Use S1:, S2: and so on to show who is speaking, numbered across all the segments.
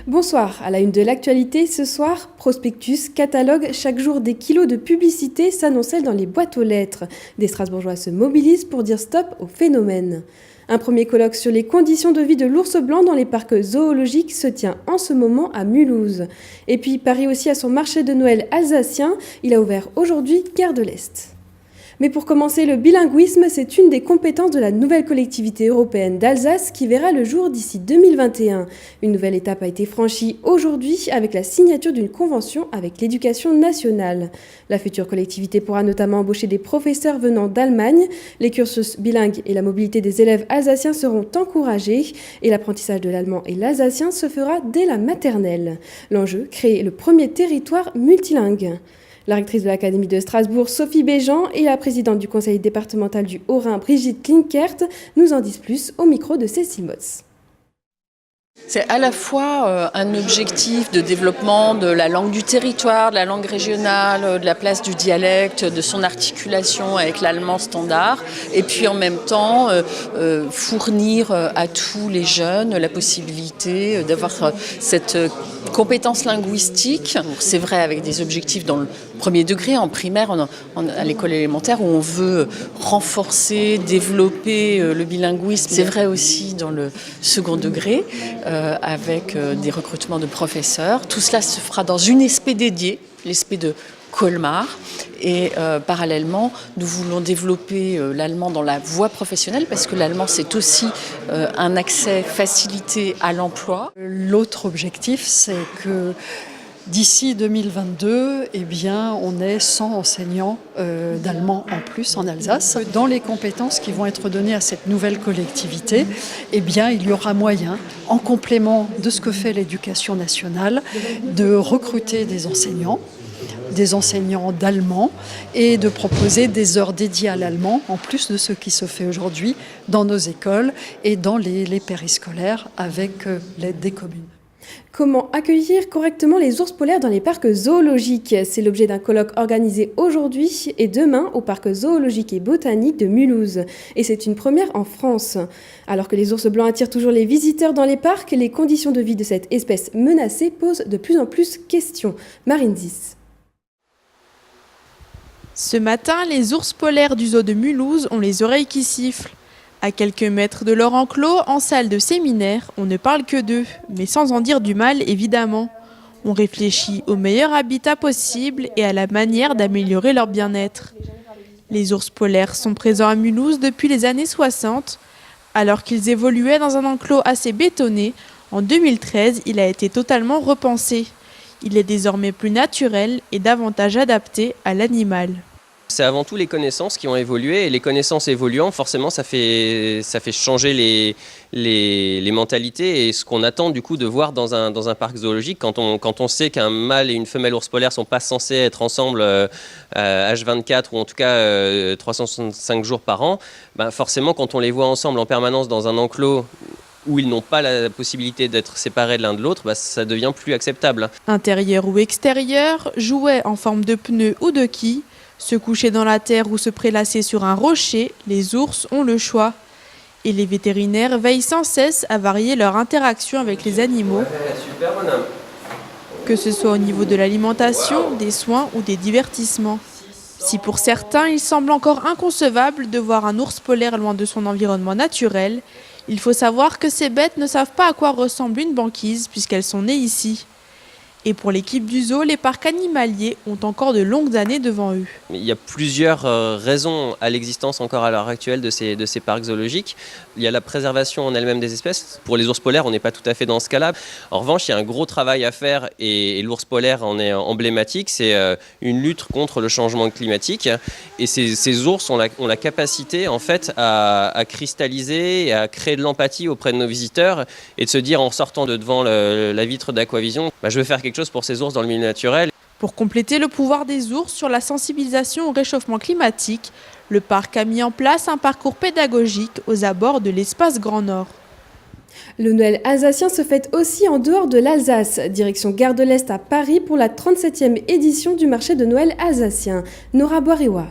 S1: Bonsoir, à la une de l'actualité ce soir, prospectus, catalogue, chaque jour des kilos de publicité s'annoncent dans les boîtes aux lettres. Des Strasbourgeois se mobilisent pour dire stop au phénomène. Un premier colloque sur les conditions de vie de l'ours blanc dans les parcs zoologiques se tient en ce moment à Mulhouse. Et puis Paris aussi a son marché de Noël alsacien, il a ouvert aujourd'hui Gare de l'Est. Mais pour commencer, le bilinguisme, c'est une des compétences de la nouvelle collectivité européenne d'Alsace qui verra le jour d'ici 2021. Une nouvelle étape a été franchie aujourd'hui avec la signature d'une convention avec l'éducation nationale. La future collectivité pourra notamment embaucher des professeurs venant d'Allemagne. Les cursus bilingues et la mobilité des élèves alsaciens seront encouragés et l'apprentissage de l'allemand et l'alsacien se fera dès la maternelle. L'enjeu, créer le premier territoire multilingue. La rectrice de l'Académie de Strasbourg, Sophie Béjean, et la présidente du conseil départemental du Haut-Rhin, Brigitte Klinkert, nous en disent plus au micro de Cécile Motz.
S2: C'est à la fois un objectif de développement de la langue du territoire, de la langue régionale, de la place du dialecte, de son articulation avec l'allemand standard, et puis en même temps fournir à tous les jeunes la possibilité d'avoir cette compétence linguistique. C'est vrai avec des objectifs dans le premier degré, en primaire, à l'école élémentaire, où on veut renforcer, développer le bilinguisme. C'est vrai aussi dans le second degré, avec des recrutements de professeurs. Tout cela se fera dans une SP dédiée, l'SP de Colmar. Et parallèlement, nous voulons développer l'allemand dans la voie professionnelle, parce que l'allemand, c'est aussi un accès facilité à l'emploi.
S3: L'autre objectif, c'est que d'ici 2022, on ait 100 enseignants d'allemand en plus en Alsace. Dans les compétences qui vont être données à cette nouvelle collectivité, il y aura moyen, en complément de ce que fait l'éducation nationale, de recruter des enseignants d'allemand et de proposer des heures dédiées à l'allemand, en plus de ce qui se fait aujourd'hui dans nos écoles et dans les périscolaires avec l'aide des communes.
S1: Comment accueillir correctement les ours polaires dans les parcs zoologiques ? C'est l'objet d'un colloque organisé aujourd'hui et demain au parc zoologique et botanique de Mulhouse. Et c'est une première en France. Alors que les ours blancs attirent toujours les visiteurs dans les parcs, les conditions de vie de cette espèce menacée posent de plus en plus questions. Marine Zis.
S4: Ce matin, les ours polaires du zoo de Mulhouse ont les oreilles qui sifflent. À quelques mètres de leur enclos, en salle de séminaire, on ne parle que d'eux, mais sans en dire du mal évidemment. On réfléchit au meilleur habitat possible et à la manière d'améliorer leur bien-être. Les ours polaires sont présents à Mulhouse depuis les années 60. Alors qu'ils évoluaient dans un enclos assez bétonné, en 2013, il a été totalement repensé. Il est désormais plus naturel et davantage adapté à l'animal.
S5: C'est avant tout les connaissances qui ont évolué, et les connaissances évoluant, forcément ça fait changer les mentalités et ce qu'on attend du coup de voir dans un parc zoologique. Quand on sait qu'un mâle et une femelle ours polaire ne sont pas censés être ensemble H24 ou en tout cas 365 jours par an, forcément quand on les voit ensemble en permanence dans un enclos où ils n'ont pas la possibilité d'être séparés de l'un de l'autre, ça devient plus acceptable.
S4: Intérieur ou extérieur, jouets en forme de pneus ou de quilles, se coucher dans la terre ou se prélasser sur un rocher, les ours ont le choix. Et les vétérinaires veillent sans cesse à varier leur interaction avec les animaux, que ce soit au niveau de l'alimentation, des soins ou des divertissements. Si pour certains, il semble encore inconcevable de voir un ours polaire loin de son environnement naturel, il faut savoir que ces bêtes ne savent pas à quoi ressemble une banquise puisqu'elles sont nées ici. Et pour l'équipe du zoo, les parcs animaliers ont encore de longues années devant eux.
S5: Il y a plusieurs raisons à l'existence encore à l'heure actuelle de ces parcs zoologiques. Il y a la préservation en elle-même des espèces. Pour les ours polaires, on n'est pas tout à fait dans ce cas-là. En revanche, il y a un gros travail à faire et l'ours polaire en est emblématique. C'est une lutte contre le changement climatique. Et ces ours ont la capacité en fait à cristalliser et à créer de l'empathie auprès de nos visiteurs et de se dire en sortant de devant la vitre d'Aquavision, je veux faire quelque chose pour ces ours dans le milieu naturel.
S4: Pour compléter le pouvoir des ours sur la sensibilisation au réchauffement climatique, le parc a mis en place un parcours pédagogique aux abords de l'espace Grand Nord.
S1: Le Noël alsacien se fête aussi en dehors de l'Alsace. Direction Gare de l'Est à Paris pour la 37e édition du marché de Noël alsacien. Nora Boirewa.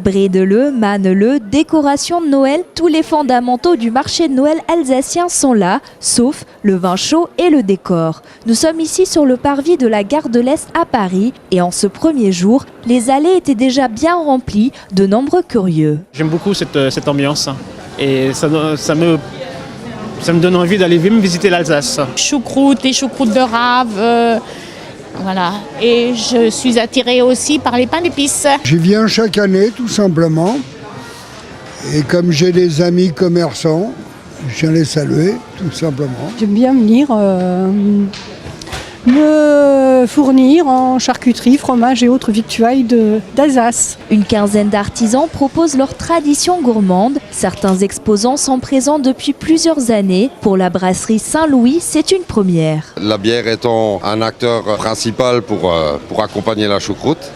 S6: Bride-le, manne-le, décoration de Noël, tous les fondamentaux du marché de Noël alsacien sont là, sauf le vin chaud et le décor. Nous sommes ici sur le parvis de la gare de l'Est à Paris et en ce premier jour, les allées étaient déjà bien remplies de nombreux curieux.
S7: J'aime beaucoup cette ambiance et ça me donne envie d'aller visiter l'Alsace.
S8: Choucroute, les choucroutes de rave, voilà. Et je suis attirée aussi par les pains d'épices.
S9: J'y viens chaque année tout simplement. Et comme j'ai des amis commerçants, je viens les saluer tout simplement.
S10: J'aime bien venir me fournir en charcuterie, fromage et autres victuailles d'Alsace.
S6: Une quinzaine d'artisans proposent leur tradition gourmande. Certains exposants sont présents depuis plusieurs années. Pour la brasserie Saint-Louis, c'est une première.
S11: La bière étant un acteur principal pour accompagner la choucroute.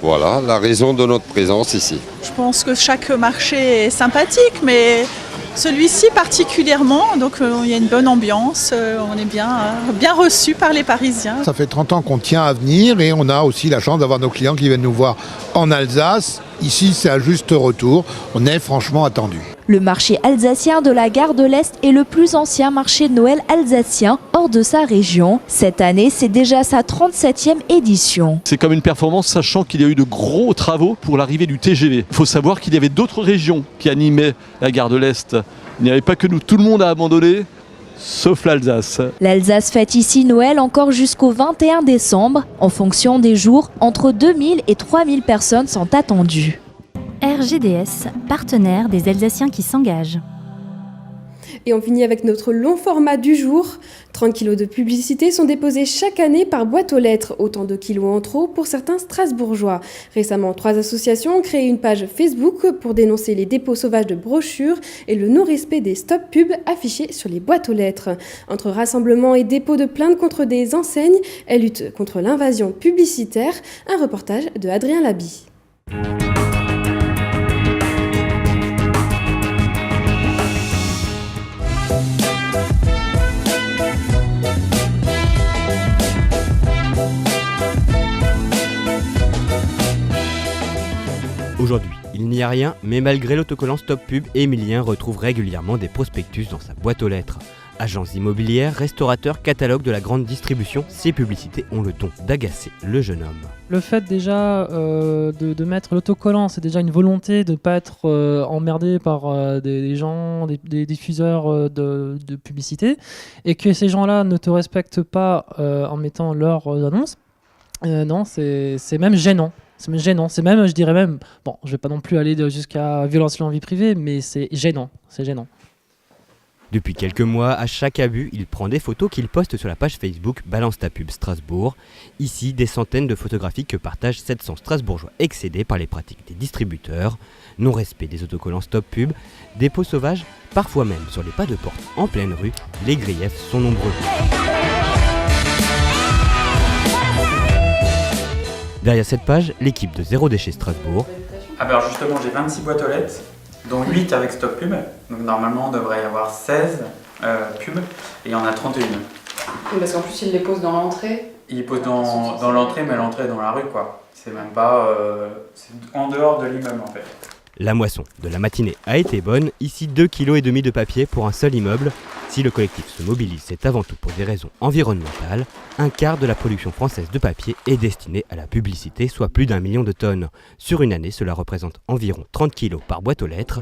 S11: Voilà la raison de notre présence ici.
S12: Je pense que chaque marché est sympathique, mais celui-ci particulièrement, donc il y a une bonne ambiance, on est bien reçus par les Parisiens.
S13: Ça fait 30 ans qu'on tient à venir et on a aussi la chance d'avoir nos clients qui viennent nous voir en Alsace. Ici, c'est un juste retour, on est franchement attendus.
S6: Le marché alsacien de la gare de l'Est est le plus ancien marché de Noël alsacien hors de sa région. Cette année, c'est déjà sa 37e édition.
S14: C'est comme une performance, sachant qu'il y a eu de gros travaux pour l'arrivée du TGV. Il faut savoir qu'il y avait d'autres régions qui animaient la gare de l'Est. Il n'y avait pas que nous, tout le monde a abandonné, sauf l'Alsace.
S6: L'Alsace fête ici Noël encore jusqu'au 21 décembre. En fonction des jours, entre 2000 et 3000 personnes sont attendues.
S15: RGDS, partenaire des Alsaciens qui s'engagent.
S1: Et on finit avec notre long format du jour. 30 kilos de publicité sont déposés chaque année par boîte aux lettres, autant de kilos en trop pour certains Strasbourgeois. Récemment, 3 associations ont créé une page Facebook pour dénoncer les dépôts sauvages de brochures et le non-respect des stop pubs affichés sur les boîtes aux lettres. Entre rassemblements et dépôts de plaintes contre des enseignes, elles luttent contre l'invasion publicitaire. Un reportage de Adrien Laby.
S16: Aujourd'hui, il n'y a rien, mais malgré l'autocollant Stop Pub, Émilien retrouve régulièrement des prospectus dans sa boîte aux lettres. Agences immobilières, restaurateurs, catalogues de la grande distribution, ces publicités ont le ton d'agacer le jeune homme.
S17: Le fait déjà de mettre l'autocollant, c'est déjà une volonté de ne pas être emmerdé par des gens, des diffuseurs de publicité, et que ces gens-là ne te respectent pas en mettant leurs annonces, non, c'est même gênant. C'est gênant, c'est même, je dirais même, bon, je vais pas non plus aller jusqu'à violence en vie privée, mais c'est gênant.
S16: Depuis quelques mois, à chaque abus, il prend des photos qu'il poste sur la page Facebook Balance ta pub Strasbourg. Ici, des centaines de photographies que partagent 700 Strasbourgeois excédés par les pratiques des distributeurs, non-respect des autocollants Stop Pub, dépôts sauvages, parfois même sur les pas de porte en pleine rue, les griefs sont nombreux. Derrière cette page, l'équipe de Zéro Déchet Strasbourg.
S18: Alors justement, j'ai 26 boîtes aux lettres, dont 8 avec Stop Pub. Donc normalement, on devrait y avoir 16 pubs, et il y en a 31.
S19: Parce qu'en plus, ils les posent dans l'entrée.
S18: Ils les posent dans l'entrée, mais l'entrée est dans la rue, quoi. C'est même pas... c'est en dehors de l'immeuble, en fait.
S16: La moisson de la matinée a été bonne. Ici, 2,5 kg de papier pour un seul immeuble. Si le collectif se mobilise, c'est avant tout pour des raisons environnementales. Un quart de la production française de papier est destiné à la publicité, soit plus d'1 million de tonnes. Sur une année, cela représente environ 30 kg par boîte aux lettres.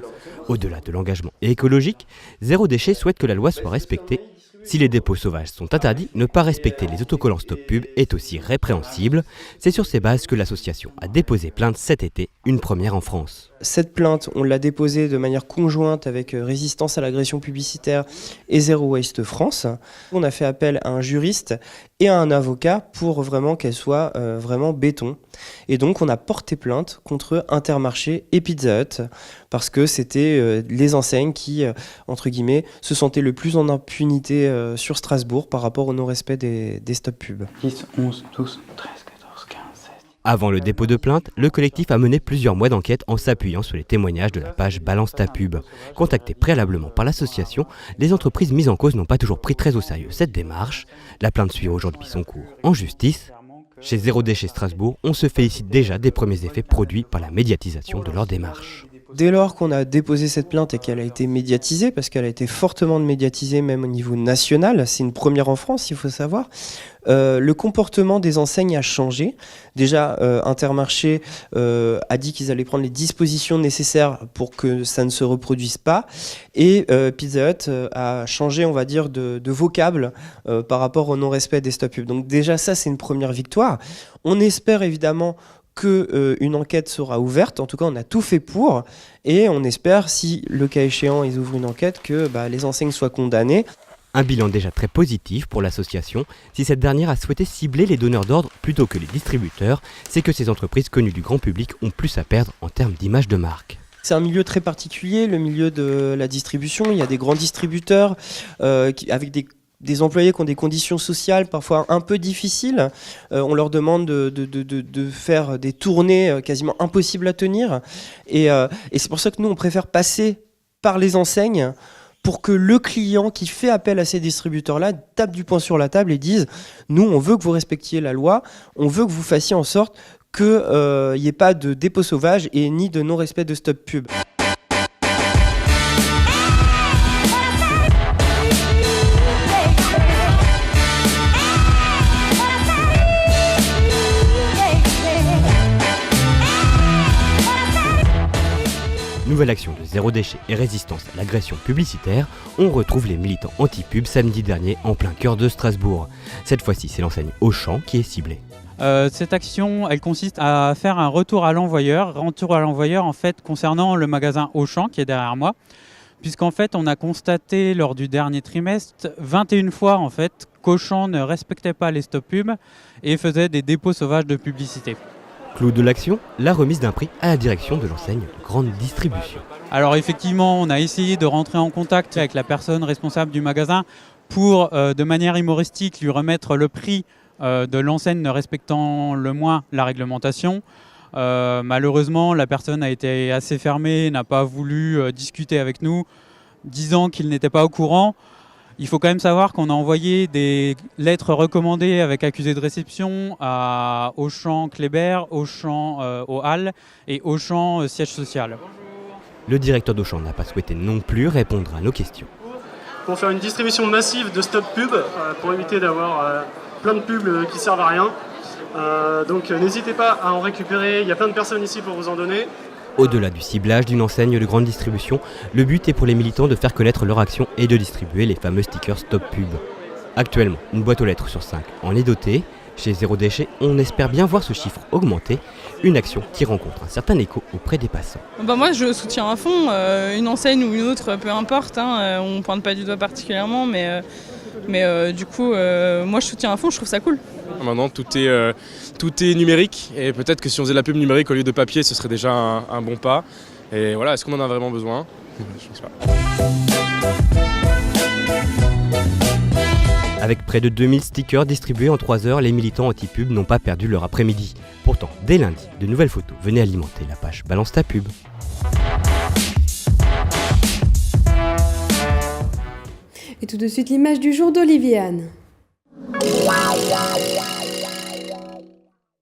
S16: Au-delà de l'engagement écologique, Zéro Déchet souhaite que la loi soit respectée. Si les dépôts sauvages sont interdits, ne pas respecter les autocollants Stop Pub est aussi répréhensible. C'est sur ces bases que l'association a déposé plainte cet été, une première en France.
S20: Cette plainte, on l'a déposée de manière conjointe avec Résistance à l'agression publicitaire et Zero Waste France. On a fait appel à un juriste et à un avocat pour vraiment qu'elle soit vraiment béton. Et donc on a porté plainte contre Intermarché et Pizza Hut parce que c'était les enseignes qui, entre guillemets, se sentaient le plus en impunité sur Strasbourg par rapport au non-respect des stop pubs.
S18: 10, 11, 12, 13, 14, 15, 16...
S16: Avant le dépôt de plainte, le collectif a mené plusieurs mois d'enquête en s'appuyant sur les témoignages de la page Balance ta pub. Contactées préalablement par l'association, les entreprises mises en cause n'ont pas toujours pris très au sérieux cette démarche. La plainte suit aujourd'hui son cours en justice. Chez Zéro Déchet Strasbourg, on se félicite déjà des premiers effets produits par la médiatisation de leur démarche.
S20: Dès lors qu'on a déposé cette plainte et qu'elle a été médiatisée, parce qu'elle a été fortement médiatisée même au niveau national, c'est une première en France, il faut savoir, le comportement des enseignes a changé. Déjà, Intermarché a dit qu'ils allaient prendre les dispositions nécessaires pour que ça ne se reproduise pas. Et Pizza Hut a changé, on va dire, de vocable par rapport au non-respect des stop pubs. Donc déjà, ça, c'est une première victoire. On espère évidemment qu'une enquête sera ouverte. En tout cas, on a tout fait pour. Et on espère, si le cas échéant, ils ouvrent une enquête, que les enseignes soient condamnées.
S16: Un bilan déjà très positif pour l'association. Si cette dernière a souhaité cibler les donneurs d'ordre plutôt que les distributeurs, c'est que ces entreprises connues du grand public ont plus à perdre en termes d'image de marque.
S20: C'est un milieu très particulier, le milieu de la distribution. Il y a des grands distributeurs avec des employés qui ont des conditions sociales parfois un peu difficiles. On leur demande de faire des tournées quasiment impossibles à tenir. Et c'est pour ça que nous, on préfère passer par les enseignes pour que le client qui fait appel à ces distributeurs-là tape du poing sur la table et dise « Nous, on veut que vous respectiez la loi, on veut que vous fassiez en sorte qu'il n'y ait pas de dépôt sauvage et ni de non-respect de stop pub ».
S16: Nouvelle action de Zéro Déchet et résistance à l'agression publicitaire, on retrouve les militants anti-pub samedi dernier en plein cœur de Strasbourg. Cette fois-ci, c'est l'enseigne Auchan qui est ciblée.
S18: Cette action, elle consiste à faire un retour à l'envoyeur en fait concernant le magasin Auchan qui est derrière moi, puisqu'en fait on a constaté lors du dernier trimestre 21 fois en fait qu'Auchan ne respectait pas les stop pubs et faisait des dépôts sauvages de publicité.
S16: Clou de l'action, la remise d'un prix à la direction de l'enseigne de grande distribution.
S18: Alors effectivement, on a essayé de rentrer en contact avec la personne responsable du magasin pour, de manière humoristique, lui remettre le prix de l'enseigne ne respectant le moins la réglementation. Malheureusement, la personne a été assez fermée, n'a pas voulu discuter avec nous, disant qu'il n'était pas au courant. Il faut quand même savoir qu'on a envoyé des lettres recommandées avec accusé de réception à Auchan Kléber, Auchan aux Halles et Auchan siège social.
S16: Le directeur d'Auchan n'a pas souhaité non plus répondre à nos questions.
S21: Pour faire une distribution massive de stop pub, pour éviter d'avoir plein de pubs qui servent à rien. Donc n'hésitez pas à en récupérer, il y a plein de personnes ici pour vous en donner.
S16: Au-delà du ciblage d'une enseigne de grande distribution, le but est pour les militants de faire connaître leur action et de distribuer les fameux stickers Stop Pub. Actuellement, une boîte aux lettres sur 5 en est dotée. Chez Zéro Déchet, on espère bien voir ce chiffre augmenter, une action qui rencontre un certain écho auprès des passants.
S22: Moi je soutiens à fond, une enseigne ou une autre, peu importe, on ne pointe pas du doigt particulièrement, mais du coup, moi je soutiens à fond, je trouve ça cool.
S23: Maintenant tout est numérique et peut-être que si on faisait de la pub numérique au lieu de papier, ce serait déjà un bon pas. Et voilà, est-ce qu'on en a vraiment besoin ? Je ne sais pas.
S16: Avec près de 2000 stickers distribués en 3 heures, les militants anti-pub n'ont pas perdu leur après-midi. Pourtant, dès lundi, de nouvelles photos venaient alimenter la page Balance ta pub.
S1: Et tout de suite, l'image du jour d'Olivier Anne.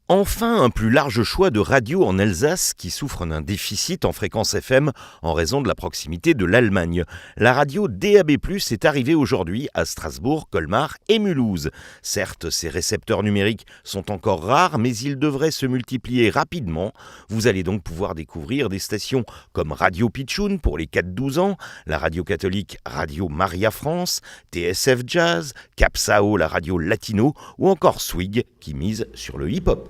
S24: Enfin, un plus large choix de radios en Alsace qui souffre d'un déficit en fréquence FM en raison de la proximité de l'Allemagne. La radio DAB+ est arrivée aujourd'hui à Strasbourg, Colmar et Mulhouse. Certes, ces récepteurs numériques sont encore rares, mais ils devraient se multiplier rapidement. Vous allez donc pouvoir découvrir des stations comme Radio Pitchoun pour les 4-12 ans, la radio catholique Radio Maria France, TSF Jazz, Cap Sao, la radio latino ou encore Swig qui mise sur le hip-hop.